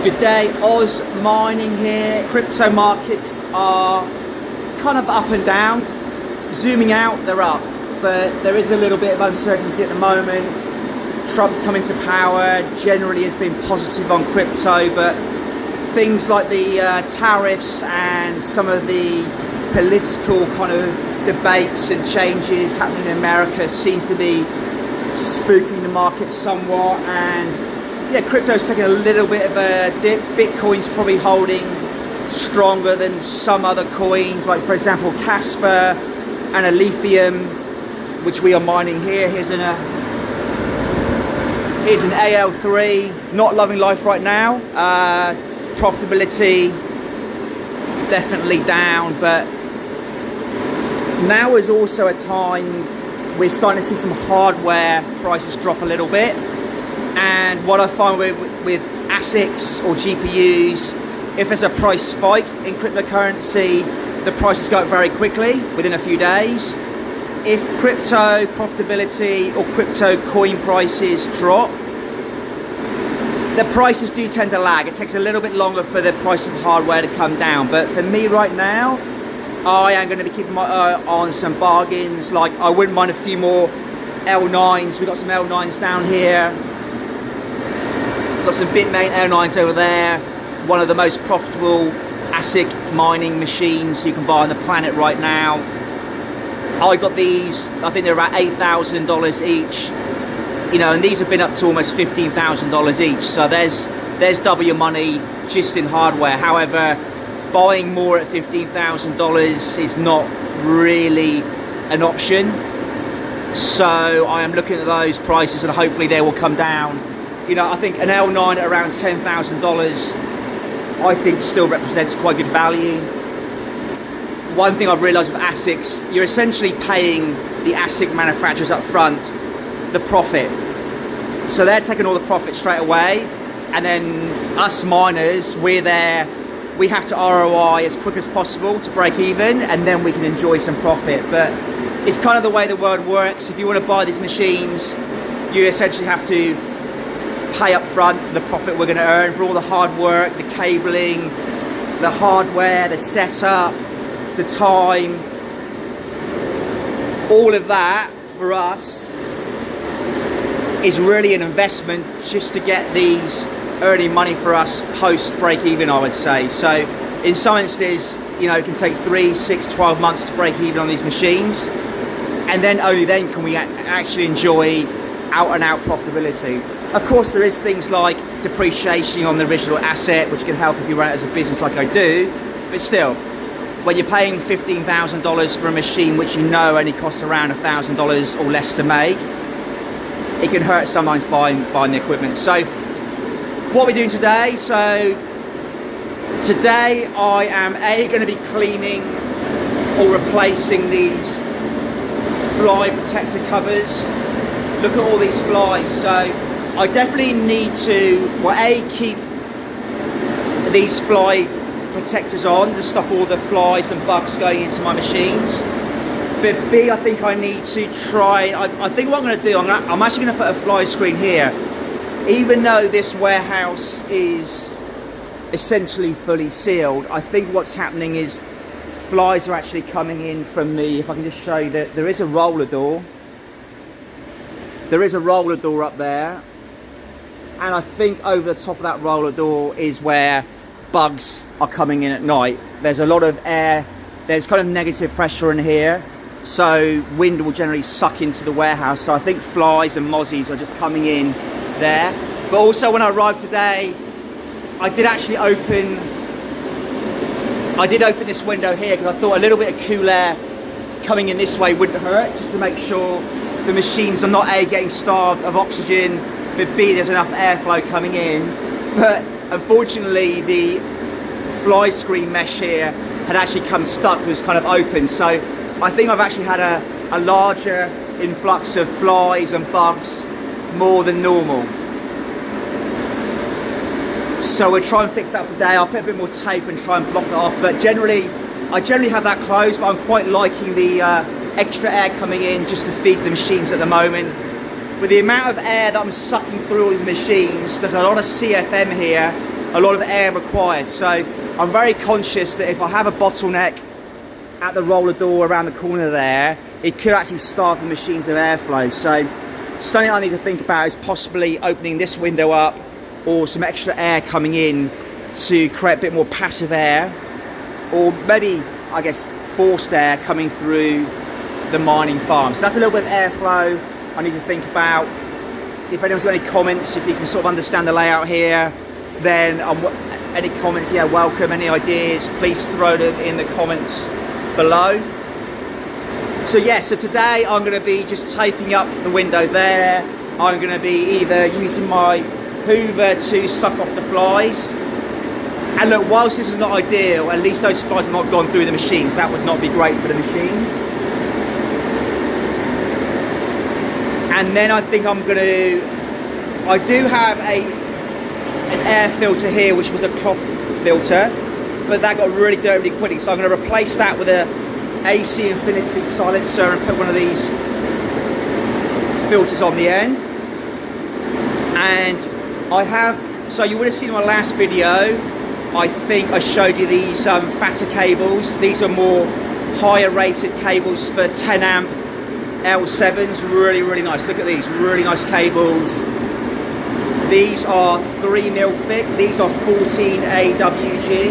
Good day, Oz Mining here. Crypto markets are kind of up and down. Zooming out, they're up, but there is a little bit of uncertainty at the moment. Trump's coming to power, generally has been positive on crypto, but things like the tariffs and some of the political kind of debates and changes happening in America seems to be spooking the market somewhat. And yeah, crypto's taking a little bit of a dip. Bitcoin's probably holding stronger than some other coins, like for example KASPA and ALEPHIUM, which we are mining here. Here's an AL3. Not loving life right now. Profitability definitely down, but now is also a time we're starting to see some hardware prices drop a little bit. And what I find with ASICS or GPUs, if there's a price spike in cryptocurrency, the prices go up very quickly within a few days. If crypto profitability or crypto coin prices drop, the prices do tend to lag. It takes a little bit longer for the price of hardware to come down. But for me right now, I am going to be keeping my eye on some bargains. Like, I wouldn't mind a few more L9s. We've got some L9s down here. Got some Bitmain L9s over there. One of the most profitable ASIC mining machines you can buy on the planet right now. I got these, I think they're about $8,000 each. You know, and these have been up to almost $15,000 each. So there's double your money just in hardware. However, buying more at $15,000 is not really an option. So I am looking at those prices and hopefully they will come down. You know, I think an L9 at around $10,000, I think still represents quite good value. One thing I've realised with ASICs, you're essentially paying the ASIC manufacturers up front the profit. So they're taking all the profit straight away, and then us miners, we're there, we have to ROI as quick as possible to break even, and then we can enjoy some profit. But it's kind of the way the world works. If you want to buy these machines, you essentially have to pay up front for the profit we're going to earn, for all the hard work, the cabling, the hardware, the setup, the time. All of that for us is really an investment just to get these earning money for us post break even, I would say. So in some instances, you know, it can take 3, 6, 12 months to break even on these machines, and then only then can we actually enjoy out and out profitability. Of course, there is things like depreciation on the original asset, which can help if you run it as a business like I do, but still, when you're paying $15,000 for a machine which you know only costs around $1,000 or less to make, it can hurt sometimes buying the equipment. So what we're doing today, today I am going to be cleaning or replacing these fly protector covers. Look at all these flies. So I definitely need to, well, keep these fly protectors on to stop all the flies and bugs going into my machines. But B, I think I need to try, I think what I'm going to do, I'm actually going to put a fly screen here. Even though this warehouse is essentially fully sealed, I think what's happening is flies are actually coming in from the, if I can just show you that there is a roller door. There is a roller door up there. And I think over the top of that roller door is where bugs are coming in at night. There's a lot of air, there's kind of negative pressure in here. So wind will generally suck into the warehouse. So I think flies and mozzies are just coming in there. But also when I arrived today, I did open this window here because I thought a little bit of cool air coming in this way wouldn't hurt, just to make sure the machines are not A, getting starved of oxygen, but B, there's enough airflow coming in. But unfortunately the fly screen mesh here had actually come stuck, was kind of open. So I think I've actually had a larger influx of flies and bugs more than normal. So we'll try and fix that today. I'll put a bit more tape and try and block it off. But I generally have that closed, but I'm quite liking the extra air coming in just to feed the machines at the moment. With the amount of air that I'm sucking through all these machines, there's a lot of CFM here, a lot of air required. So I'm very conscious that if I have a bottleneck at the roller door around the corner there, it could actually starve the machines of airflow. So something I need to think about is possibly opening this window up or some extra air coming in to create a bit more passive air, or maybe, I guess, forced air coming through the mining farm. So that's a little bit of airflow I need to think about. If anyone's got any comments, if you can sort of understand the layout here, then any comments, yeah, welcome. Any ideas, please throw them in the comments below. So yeah, so today I'm going to be just taping up the window there. I'm going to be either using my Hoover to suck off the flies. And look, whilst this is not ideal, at least those flies have not gone through the machines. That would not be great for the machines. And then I think I'm going to, I do have an air filter here, which was a cloth filter, but that got really dirty really quickly. So I'm going to replace that with a AC Infinity silencer and put one of these filters on the end. And I have, so you would have seen in my last video, I think I showed you these fatter cables. These are more higher rated cables for 10 amp L7s, really, really nice. Look at these, really nice cables. These are 3 mil thick, these are 14 AWG.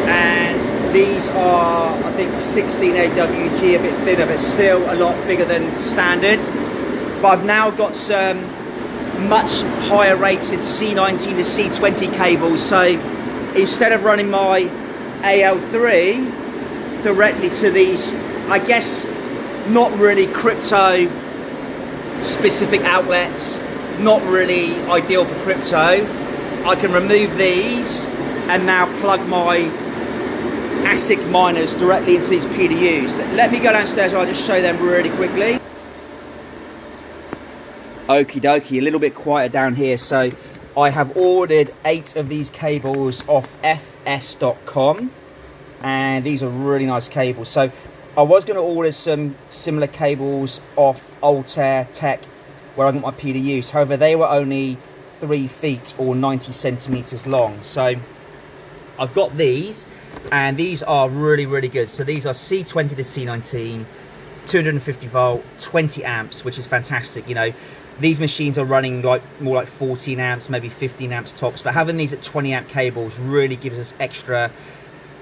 And these are, I think, 16 AWG, a bit thinner, but still a lot bigger than standard. But I've now got some much higher rated C19 to C20 cables. So instead of running my AL3 directly to these, I guess, not really crypto specific outlets, not really ideal for crypto, I can remove these and now plug my ASIC miners directly into these PDUs. Let me go downstairs and I'll just show them really quickly. Okie dokie, a little bit quieter down here. So I have ordered 8 of these cables off fs.com, and these are really nice cables. So I was going to order some similar cables off Altair Tech where I got my PDUs. However, they were only 3 feet or 90 centimeters long. So I've got these, and these are really, really good. So these are C20 to C19, 250 volt, 20 amps, which is fantastic. You know, these machines are running like more like 14 amps, maybe 15 amps tops, but having these at 20 amp cables really gives us extra,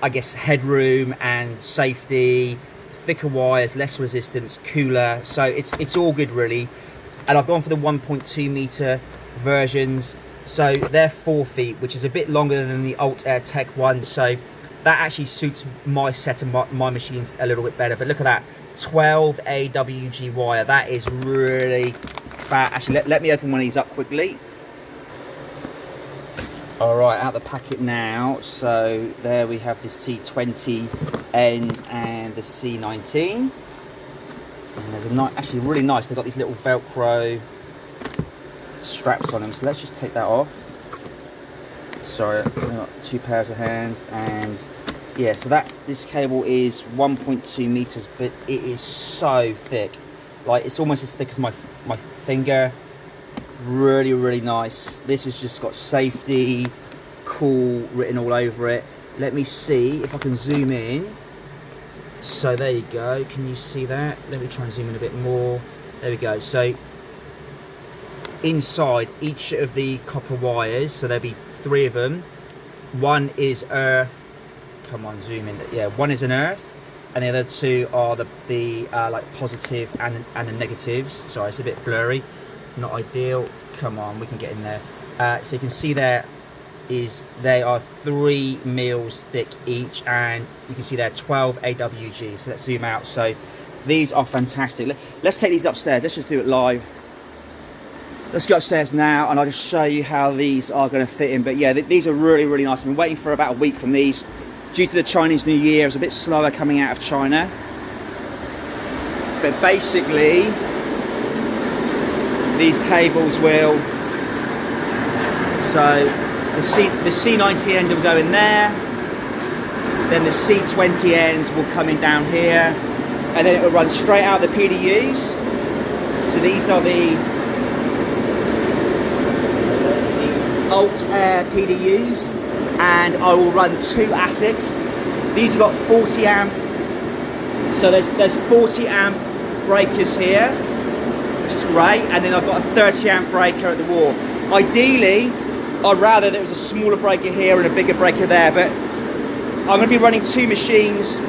I guess, headroom and safety, thicker wires, less resistance, cooler. So it's all good really. And I've gone for the 1.2 meter versions. So they're 4 feet, which is a bit longer than the Altair Tech one. So that actually suits my set of my machines a little bit better. But look at that, 12 AWG wire. That is really fat. Actually, let me open one of these up quickly. All right, out the packet now. So there we have the C20 end and the C19. And there's a nice, actually really nice. They've got these little Velcro straps on them. So let's just take that off. Sorry, I've got 2 pairs of hands. And yeah, so this cable is 1.2 meters, but it is so thick. Like, it's almost as thick as my finger. Really, really nice. This has just got safety, cool written all over it. Let me see if I can zoom in. So there you go. Can you see that? Let me try and zoom in a bit more. There we go. So inside each of the copper wires, so there'll be 3 of them. One is earth. Come on, zoom in. Yeah, one is an earth, and the other 2 are the like positive and the negatives. Sorry, it's a bit blurry, not ideal. Come on, we can get in there. So you can see there is they are 3 mils thick each, and you can see they're 12 AWG. So let's zoom out. So these are fantastic. Let's take these upstairs. Let's just do it live. Let's go upstairs now, and I'll just show you how these are going to fit in. But yeah, these are really, really nice. I've been waiting for about a week from these. Due to the Chinese New Year, it was a bit slower coming out of China. But basically, these cables will, so the C90 end will go in there, then the C20 end will come in down here, and then it will run straight out the PDUs. So these are the ALPH PDUs, and I will run 2 ASICs. These have got 40 amp, so there's 40 amp breakers here, which is great, and then I've got a 30 amp breaker at the wall. Ideally, I'd rather there was a smaller breaker here and a bigger breaker there, but I'm going to be running 2 machines.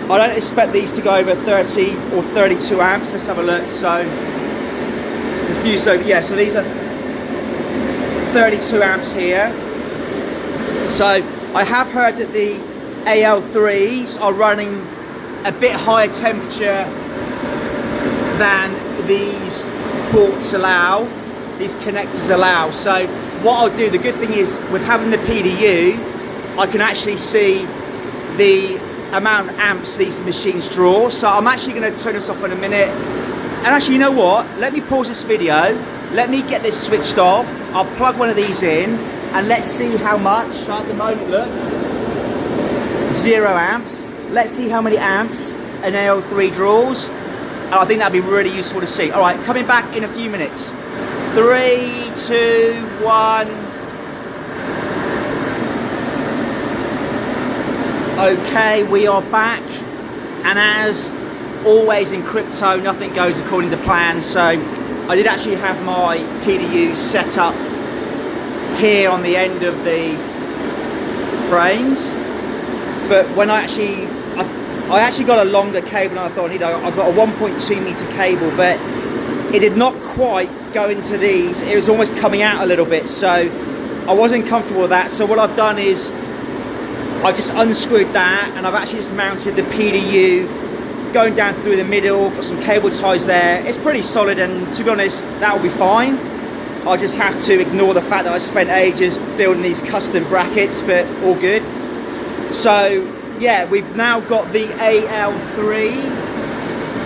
I don't expect these to go over 30 or 32 amps. Let's have a look. So the fuse over, yeah, so these are 32 amps here. So I have heard that the AL3s are running a bit higher temperature than these ports allow, these connectors allow. So what I'll do, the good thing is with having the PDU, I can actually see the amount of amps these machines draw. So I'm actually going to turn this off in a minute. And actually, you know what? Let me pause this video. Let me get this switched off. I'll plug one of these in and let's see how much. So at the moment, look, 0 amps. Let's see how many amps an AL3 draws. And I think that'd be really useful to see. All right, coming back in a few minutes. 3, 2, 1. Okay, we are back, and as always in crypto, nothing goes according to plan. So I did actually have my PDU set up here on the end of the frames, but when I actually got a longer cable than I thought I needed. I've got a 1.2 meter cable, but it did not quite go into these. It was almost coming out a little bit, so I wasn't comfortable with that. So what I've done is I just unscrewed that, and I've actually just mounted the PDU going down through the middle, got some cable ties there. It's pretty solid, and to be honest, that will be fine. I'll just have to ignore the fact that I spent ages building these custom brackets, but all good. So yeah, we've now got the AL3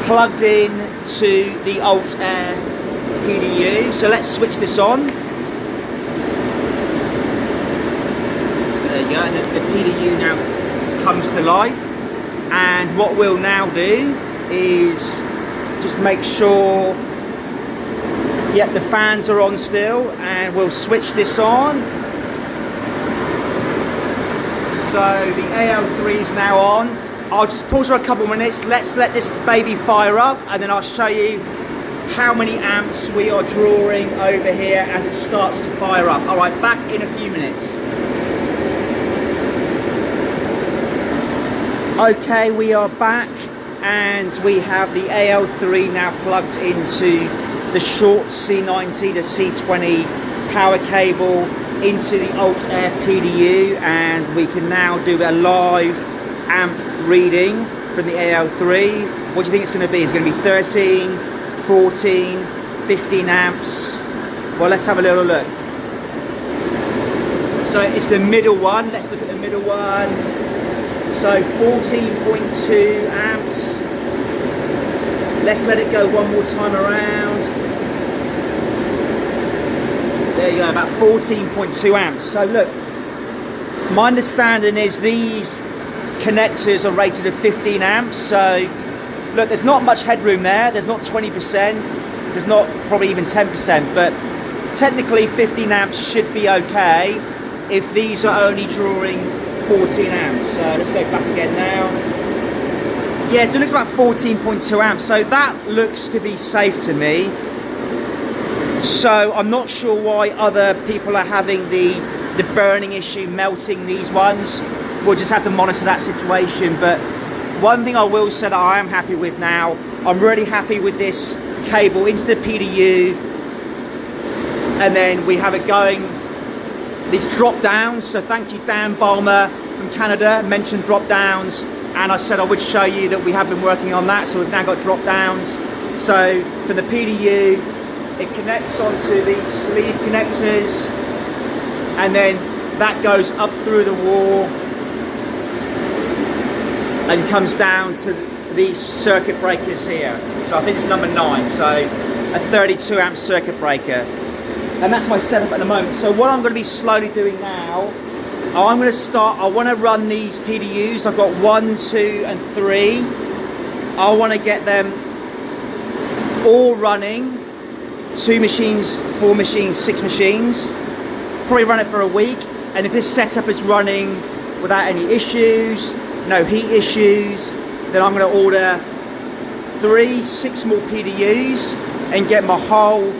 plugged in to the ALPH PDU. So let's switch this on. There you go, and the PDU now comes to life. And what we'll now do is just make sure, yeah, the fans are on still, and we'll switch this on. So the AL3 is now on. I'll just pause for a couple of minutes. Let's let this baby fire up, and then I'll show you how many amps we are drawing over here as it starts to fire up. All right, back in a few minutes. Okay, we are back, and we have the AL3 now plugged into the short C90 to C20 power cable into the ALPH PDU, and we can now do a live amp reading from the AL3. What do you think it's going to be? It's going to be 13, 14, 15 amps. Well, let's have a little look. So it's the middle one. Let's look at the middle one. So 14.2 amps. Let's let it go one more time around. There you go, about 14.2 amps. So look, my understanding is these connectors are rated at 15 amps. So look, there's not much headroom there. There's not 20%. There's not probably even 10%. But technically 15 amps should be okay if these are only drawing 14 amps. So let's go back again now. Yeah, so it looks about 14.2 amps. So that looks to be safe to me. So I'm not sure why other people are having the burning issue, melting these ones. We'll just have to monitor that situation. But one thing I will say that I am happy with now, I'm really happy with this cable into the PDU, and then we have it going, these drop downs. So thank you, Dan Balmer from Canada, mentioned drop downs, and I said I would show you that we have been working on that. So we've now got drop downs. So for the PDU, it connects onto these sleeve connectors, and then that goes up through the wall and comes down to these circuit breakers here. So I think it's number 9, so a 32 amp circuit breaker. And that's my setup at the moment. So what I'm going to be slowly doing now, I'm going to start, I want to run these PDUs. I've got 1, 2 and 3. I want to get them all running. 2 machines, 4 machines, 6 machines. probably run it for a week, and if this setup is running without any issues, no heat issues, then I'm going to order 6 more PDUs and get my whole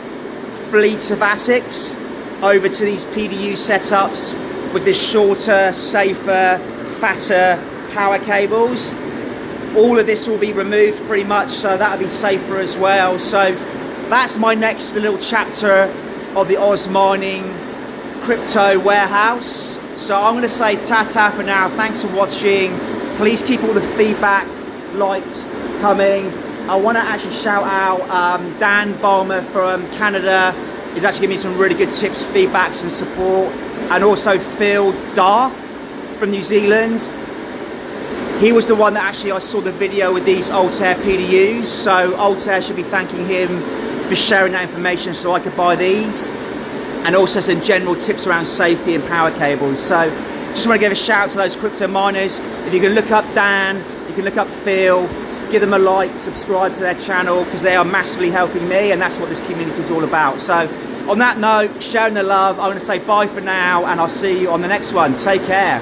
fleets of ASICS over to these PDU setups with this shorter, safer, fatter power cables. All of this will be removed pretty much, so that'll be safer as well. So that's my next little chapter of the OZMINING crypto warehouse. So I'm going to say ta-ta for now. Thanks for watching. Please keep all the feedback, likes coming. I want to actually shout out Dan Balmer from Canada. He's actually giving me some really good tips, feedbacks and support. And also Phil Darth from New Zealand. He was the one that actually I saw the video with these Altair PDUs. So Altair should be thanking him for sharing that information so I could buy these. And also some general tips around safety and power cables. So just want to give a shout out to those crypto miners. If you can look up Dan, you can look up Phil, give them a like, subscribe to their channel, because they are massively helping me, and that's what this community is all about. So on that note, sharing the love, I'm going to say bye for now, and I'll see you on the next one. Take care.